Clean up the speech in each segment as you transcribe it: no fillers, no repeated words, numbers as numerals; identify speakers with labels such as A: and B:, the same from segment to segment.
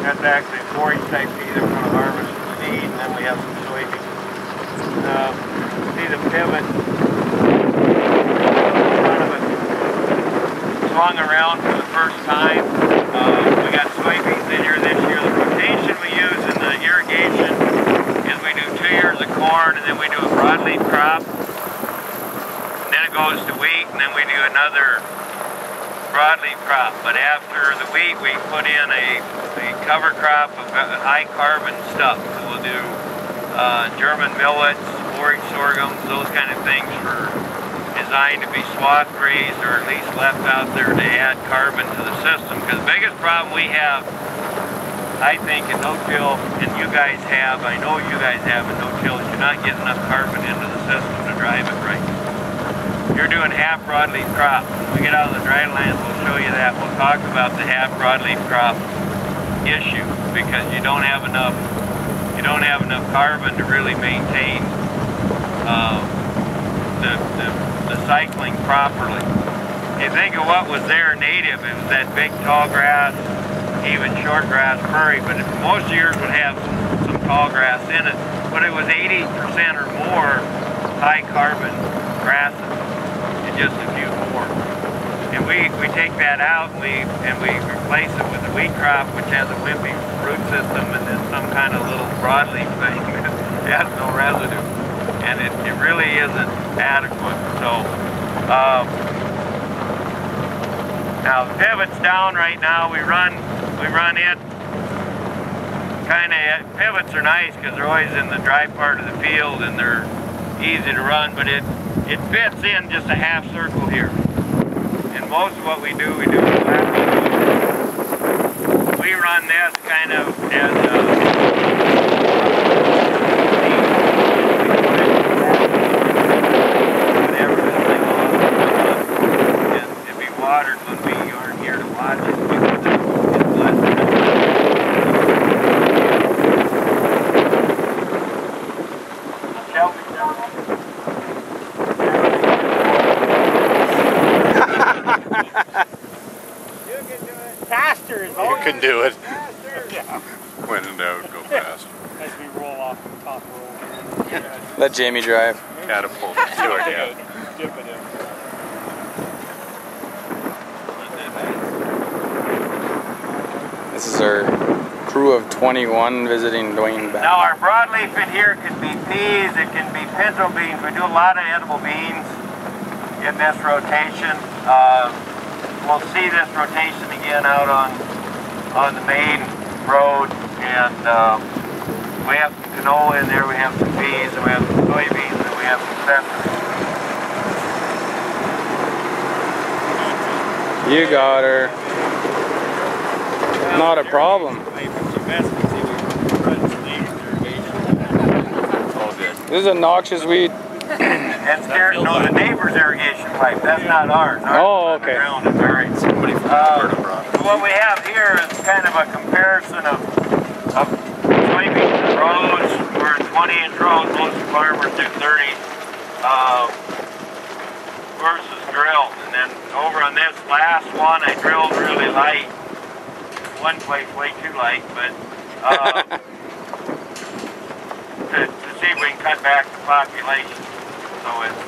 A: That's actually forage type pea that we're going to harvest from seed, and then we have some soybeans. See the pivot, kind of swung around for the first time. We got soybeans in here this year. The rotation we use in the irrigation is we do 2 years of corn, and then we do a broadleaf crop. And then it goes to wheat, and then we do another broadleaf crop. But after the wheat, we put in a cover crop of high carbon stuff. So we'll do German millets, forage sorghums, those kind of things for designed to be swath grazed or at least left out there to add carbon to the system. Because the biggest problem we have, I think, in no-till, and you guys have, I know you guys have in no-till, is you're not getting enough carbon into the system to drive it right. You're doing half broadleaf crop. When we get out of the dry lands, we'll show you that. We'll talk about the half broadleaf crop issue because you don't have enough carbon to really maintain the cycling properly. You think of what was there native, it was that big tall grass, even short grass prairie, but most years would have some tall grass in it, but it was 80% or more high carbon grasses and just a few more. And we take that out and we replace it with a wheat crop which has a wimpy root system and then some kind of little broadleaf thing that has no residue. And it really isn't adequate. So now the pivot's down right now. We run it. Pivots are nice because they're always in the dry part of the field and they're easy to run, but it fits in just a half circle here. And most of what we do laterally. We run this kind of as whenever this thing on, and it'd be watered when we aren't here to watch it because it's less than
B: You can do it.
C: Yeah.
B: When in doubt, go fast.
C: As we roll off the top roll.
D: Let Jamie drive.
B: Catapult to it, yeah.
C: Dip it in.
D: This is our crew of 21 visiting Dwayne Beck.
A: Now our broadleaf in here can be peas, it can be pinto beans. We do a lot of edible beans in this rotation. We'll see this rotation again out on the main road, and we have some canola in there, we have some peas, and we have some soybeans, and we have some sesame.
D: You got her. Not a problem. This is a noxious weed.
A: That's no, the neighbor's irrigation pipe. That's not ours. Ours
D: okay.
A: Is buried.
B: Somebody from Dakota brought it.
A: So what we have here is kind of a comparison of soybeans and rows. We're in 20-inch rows. Most farmers do 30 versus drilled. And then over on this last one, I drilled really light. One place way too light, but to see if we can cut back the population. So it's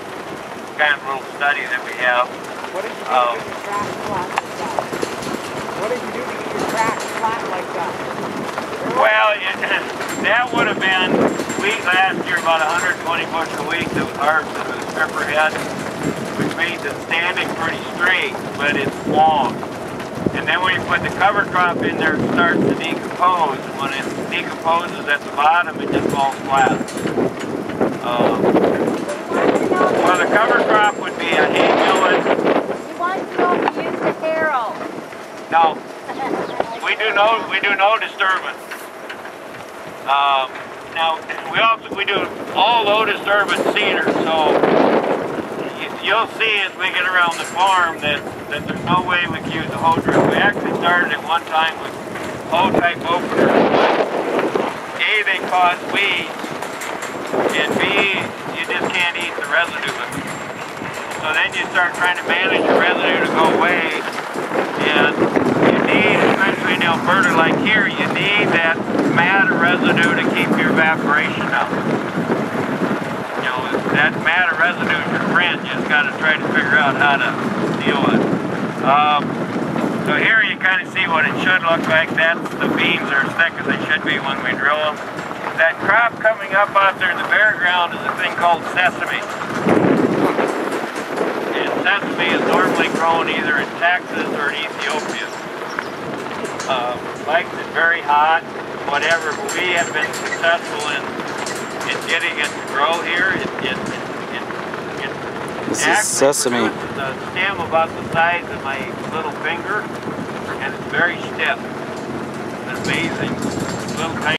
A: kind of a little study that we have.
E: What did you do to get your track flat like that? What did you do to get your track flat like that?
A: Well, that would have been wheat last year, about 120 bushel a week that was harvested with a stripper head, which means it's standing pretty straight, but it's long. And then when you put the cover crop in there, it starts to decompose. And when it decomposes at the bottom, it just falls flat. Well, the cover crop would be a hay millet.
F: He wants to go use the harrow.
A: No, we do no disturbance. Now we do all low disturbance cedar. So you'll see as we get around the farm that there's no way we can use the hoe drill. We actually started at one time with hoe type openers, but A, they cause weeds, and B, you just can't eat the residue of it. So then you start trying to manage your residue to go away, and you need, especially in Alberta, like here, you need that matter residue to keep your evaporation up. You know, that matter residue is your friend. You just got to try to figure out how to deal with it. So here you kind of see what it should look like. That's the beans are as thick as they should be when we drill them. That crop coming up out there in the bare ground is a thing called sesame. And sesame is normally grown either in Texas or in Ethiopia. Likes it very hot, whatever, but we have been successful in getting it to grow here.
D: This is sesame.
A: It's a stem about the size of my little finger, and it's very stiff. It's amazing. Little tiny